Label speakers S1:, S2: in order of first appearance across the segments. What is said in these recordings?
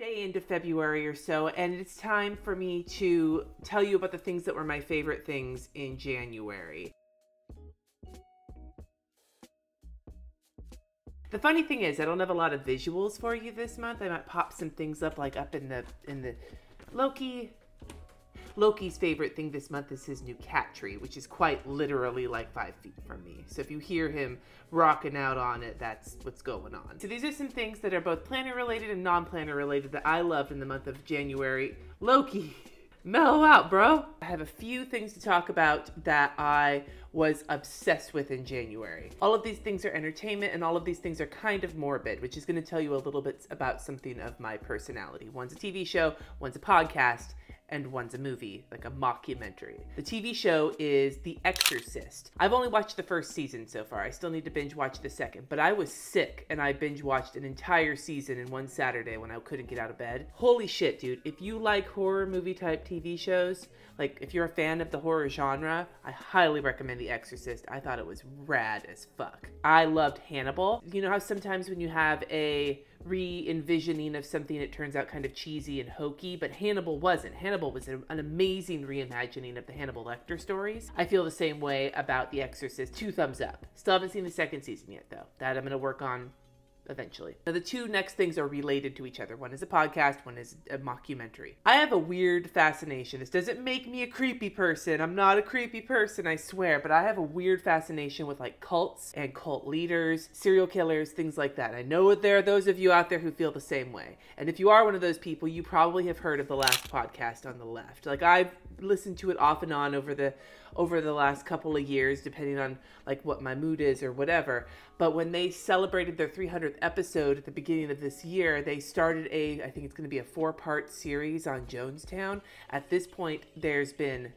S1: way into February or so, and it's time for me to tell you about the things that were my favorite things in January. The funny thing is, I don't have a lot of visuals for you this month. I might pop some things up, like up in the Loki. Loki's favorite thing this month is his new cat tree, which is quite literally like 5 feet from me. So if you hear him rocking out on it, that's what's going on. So these are some things that are both planner related and non-planner related that I loved in the month of January. Loki, mellow out, bro. I have a few things to talk about that I was obsessed with in January. All of these things are entertainment, and all of these things are kind of morbid, which is going to tell you a little bit about something of my personality. One's a TV show, one's a podcast, and one's a movie, like a mockumentary. The TV show is The Exorcist. I've only watched the first season so far. I still need to binge watch the second, but I was sick and I binge watched an entire season in one Saturday when I couldn't get out of bed. Holy shit, dude. If you like horror movie type TV shows, like if you're a fan of the horror genre, I highly recommend The Exorcist. I thought it was rad as fuck. I loved Hannibal. You know how sometimes when you have a re-envisioning of something, it turns out kind of cheesy and hokey, but Hannibal wasn't. Hannibal was an amazing reimagining of the Hannibal Lecter stories. I feel the same way about The Exorcist. 2 thumbs up. Still haven't seen the second season yet, though. That I'm going to work on eventually. Now, the two next things are related to each other. One is a podcast, one is a mockumentary. I have a weird fascination. This doesn't make me a creepy person. I'm not a creepy person, I swear, but I have a weird fascination with like cults and cult leaders, serial killers, things like that. I know there are those of you out there who feel the same way. And if you are one of those people, you probably have heard of the last podcast on the left. Like I've listened to it off and on over the last couple of years, depending on like what my mood is or whatever. But when they celebrated their 300th episode at the beginning of this year, they started I think it's going to be a 4-part series on Jonestown. At this point, there's been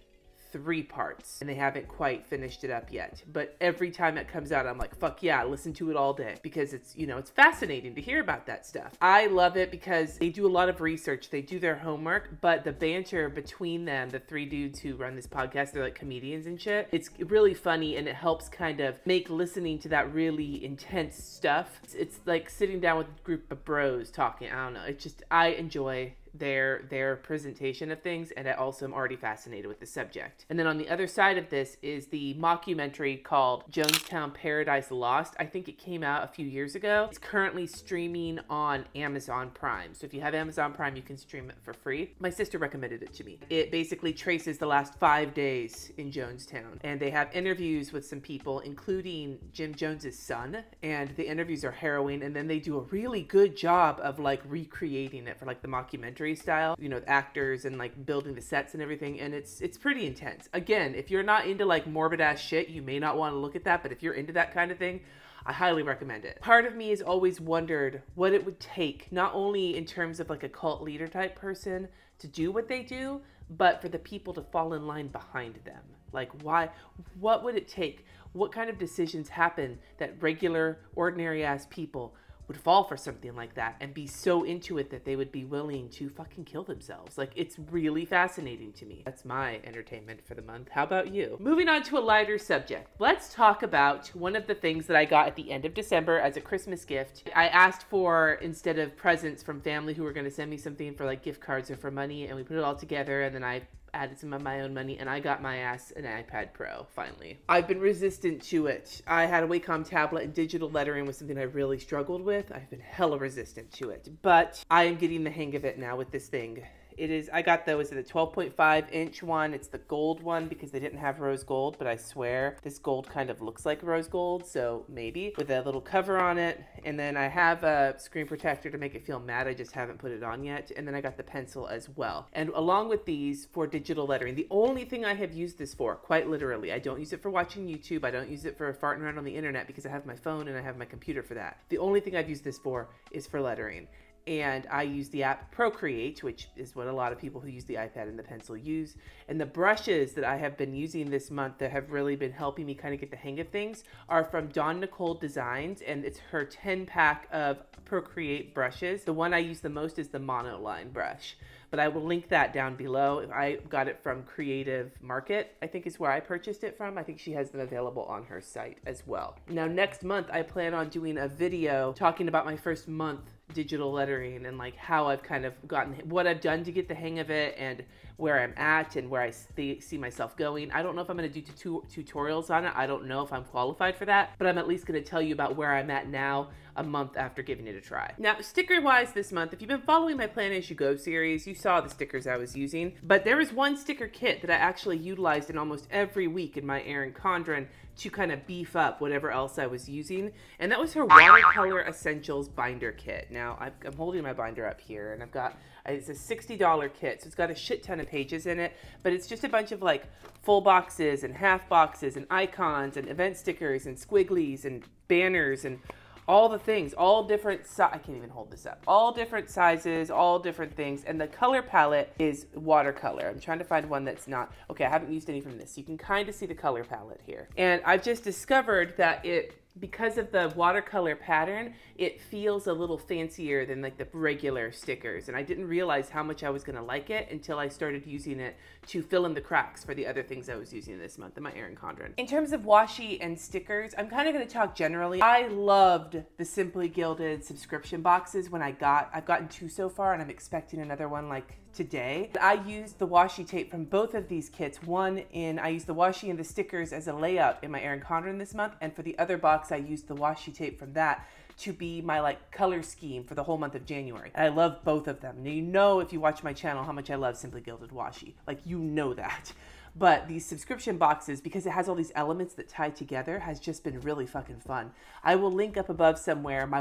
S1: 3 parts and they haven't quite finished it up yet. But every time it comes out, I'm like, fuck yeah, listen to it all day, because it's, you know, it's fascinating to hear about that stuff. I love it because they do a lot of research. They do their homework, but the banter between them, the 3 dudes who run this podcast, they're like comedians and shit. It's really funny, and it helps kind of make listening to that really intense stuff. It's like sitting down with a group of bros talking. I don't know. It's just, I enjoy their presentation of things, and I also am already fascinated with the subject. And then on the other side of this is the mockumentary called Jonestown Paradise Lost. I think it came out a few years ago. It's currently streaming on Amazon Prime. So if you have Amazon Prime, you can stream it for free. My sister recommended it to me. It basically traces the last 5 days in Jonestown, and they have interviews with some people, including Jim Jones's son, and the interviews are harrowing, and then they do a really good job of like recreating it for like the mockumentary style, you know, actors and like building the sets and everything, and it's pretty intense. Again, if you're not into like morbid ass shit, you may not want to look at that, but if you're into that kind of thing, I highly recommend it. Part of me has always wondered what it would take, not only in terms of like a cult leader type person to do what they do, but for the people to fall in line behind them. Like what would it take? What kind of decisions happen that regular, ordinary ass people would fall for something like that and be so into it that they would be willing to fucking kill themselves? Like, it's really fascinating to me. That's my entertainment for the month. How about you? Moving on to a lighter subject. Let's talk about one of the things that I got at the end of December as a Christmas gift. I asked for, instead of presents from family who were going to send me something for like gift cards or for money, and we put it all together, and then I added some of my own money, and I got my ass an iPad Pro, finally. I've been resistant to it. I had a Wacom tablet, and digital lettering was something I really struggled with. I've been hella resistant to it, but I am getting the hang of it now with this thing. I got the 12.5 inch one. It's the gold one because they didn't have rose gold, but I swear this gold kind of looks like rose gold, so maybe, with a little cover on it. And then I have a screen protector to make it feel matte. I just haven't put it on yet. And then I got the pencil as well. And along with these for digital lettering, the only thing I have used this for, quite literally, I don't use it for watching YouTube. I don't use it for farting around on the internet because I have my phone and I have my computer for that. The only thing I've used this for is for lettering. And I use the app Procreate, which is what a lot of people who use the iPad and the pencil use. And the brushes that I have been using this month that have really been helping me kind of get the hang of things are from Dawn Nicole Designs, and it's her 10-pack of Procreate brushes. The one I use the most is the monoline brush, but I will link that down below. I got it from Creative Market, I think is where I purchased it from. I think she has them available on her site as well. Now, next month, I plan on doing a video talking about my first month digital lettering and like how I've kind of gotten, what I've done to get the hang of it and where I'm at and where I see myself going. I don't know if I'm going to do tutorials on it. I don't know if I'm qualified for that, but I'm at least going to tell you about where I'm at now a month after giving it a try. Now, sticker wise this month, if you've been following my Plan As You Go series, you saw the stickers I was using, but there was one sticker kit that I actually utilized in almost every week in my Erin Condren to kind of beef up whatever else I was using, and that was her Watercolor Essentials binder kit. Now, I'm holding my binder up here, and I've got, it's a $60 kit, so it's got a shit ton of pages in it, but it's just a bunch of like full boxes and half boxes and icons and event stickers and squigglies and banners and all the things, all different I can't even hold this up. All different sizes, all different things. And the color palette is watercolor. I'm trying to find one that's not, okay, I haven't used any from this. You can kind of see the color palette here. And I've just discovered that because of the watercolor pattern, it feels a little fancier than like the regular stickers. And I didn't realize how much I was gonna like it until I started using it to fill in the cracks for the other things I was using this month in my Erin Condren. In terms of washi and stickers, I'm kind of gonna talk generally. I loved the Simply Gilded subscription boxes when I've gotten 2 so far, and I'm expecting another one like today. I used the washi tape from both of these kits. I used the washi and the stickers as a layout in my Erin Condren this month, and for the other box I used the washi tape from that to be my like color scheme for the whole month of January. And I love both of them. Now, you know, if you watch my channel, how much I love Simply Gilded washi. Like, you know that. But these subscription boxes, because it has all these elements that tie together, has just been really fucking fun. I will link up above somewhere my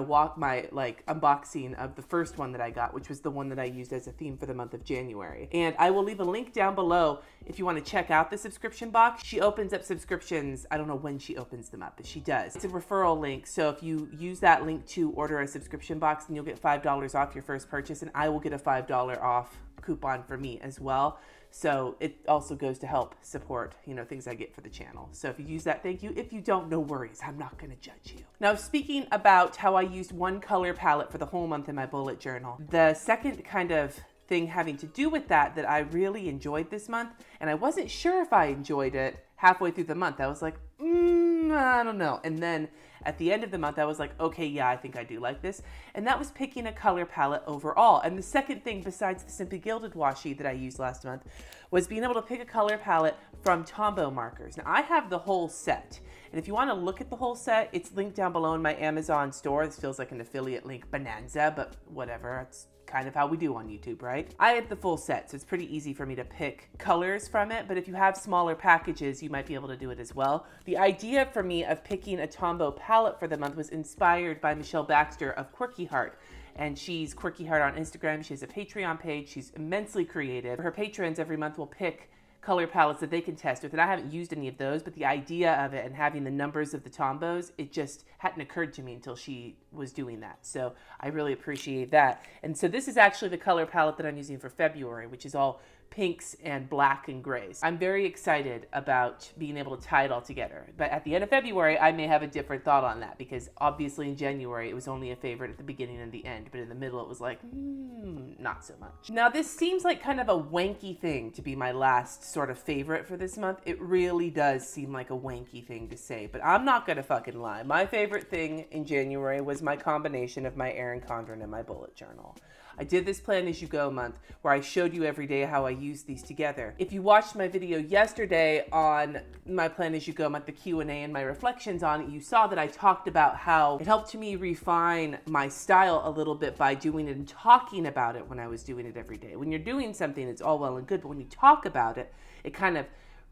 S1: like unboxing of the first one that I got, which was the one that I used as a theme for the month of January. And I will leave a link down below if you want to check out the subscription box. She opens up subscriptions. I don't know when she opens them up, but she does. It's a referral link. So if you use that link to order a subscription box, then you'll get $5 off your first purchase, and I will get a $5 off coupon for me as well. So it also goes to help support, you know, things I get for the channel. So if you use that, thank you. If you don't, no worries. I'm not going to judge you. Now, speaking about how I used one color palette for the whole month in my bullet journal, the second kind of thing having to do with that I really enjoyed this month, and I wasn't sure if I enjoyed it halfway through the month. I was like, I don't know. And then at the end of the month, I was like, okay, yeah, I think I do like this. And that was picking a color palette overall. And the second thing, besides the Simply Gilded washi that I used last month, was being able to pick a color palette from Tombow Markers. Now, I have the whole set. And if you want to look at the whole set, it's linked down below in my Amazon store. This feels like an affiliate link bonanza, but whatever. It's kind of how we do on YouTube, right? I have the full set, so it's pretty easy for me to pick colors from it, but if you have smaller packages, you might be able to do it as well. The idea for me of picking a Tombow palette for the month was inspired by Michelle Baxter of Quirky Heart. And she's Quirky Heart on Instagram. She has a Patreon page. She's immensely creative. Her patrons every month will pick color palettes that they can test with, and I haven't used any of those, but the idea of it and having the numbers of the Tombows, it just hadn't occurred to me until she was doing that. So I really appreciate that. And so this is actually the color palette that I'm using for February, which is all pinks and black and grays. I'm very excited about being able to tie it all together. But at the end of February, I may have a different thought on that, because obviously in January, it was only a favorite at the beginning and the end, but in the middle, it was like, not so much. Now, this seems like kind of a wanky thing to be my last sort of favorite for this month. It really does seem like a wanky thing to say, but I'm not gonna fucking lie. My favorite thing in January was my combination of my Erin Condren and my bullet journal. I did this Plan As You Go month where I showed you every day how I use these together. If you watched my video yesterday on my Plan As You Go month, the Q&A and my reflections on it, you saw that I talked about how it helped me refine my style a little bit by doing it and talking about it when I was doing it every day. When you're doing something, it's all well and good, but when you talk about it, it kind of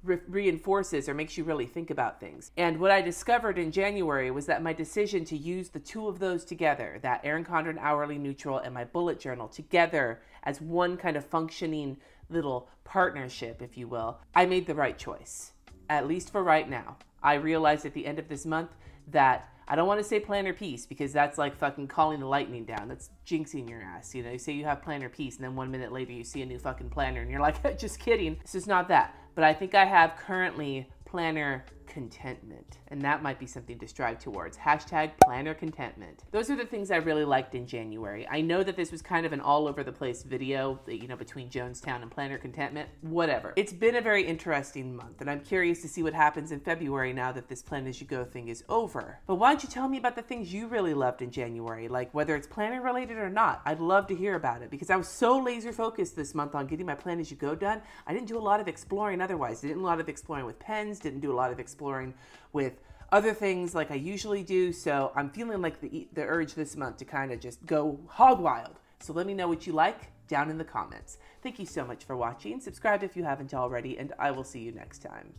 S1: reinforces or makes you really think about things. And what I discovered in January was that my decision to use the two of those together, that Erin Condren Hourly Neutral and my bullet journal together as one kind of functioning little partnership, if you will, I made the right choice, at least for right now. I realized at the end of this month that I don't want to say planner peace, because that's like fucking calling the lightning down. That's jinxing your ass. You know, you say you have planner peace, and then 1 minute later you see a new fucking planner and you're like, just kidding. This is not that. But I think I have currently planner contentment. And that might be something to strive towards. Hashtag planner contentment. Those are the things I really liked in January. I know that this was kind of an all over the place video, you know, between Jonestown and planner contentment, whatever. It's been a very interesting month, and I'm curious to see what happens in February now that this Plan As You Go thing is over. But why don't you tell me about the things you really loved in January, like whether it's planner related or not? I'd love to hear about it, because I was so laser focused this month on getting my Plan As You Go done. I didn't do a lot of exploring otherwise. I did a lot of exploring with pens, didn't do a lot of exploring with other things like I usually do. So I'm feeling like the urge this month to kind of just go hog wild. So let me know what you like down in the comments. Thank you so much for watching. Subscribe if you haven't already, and I will see you next time.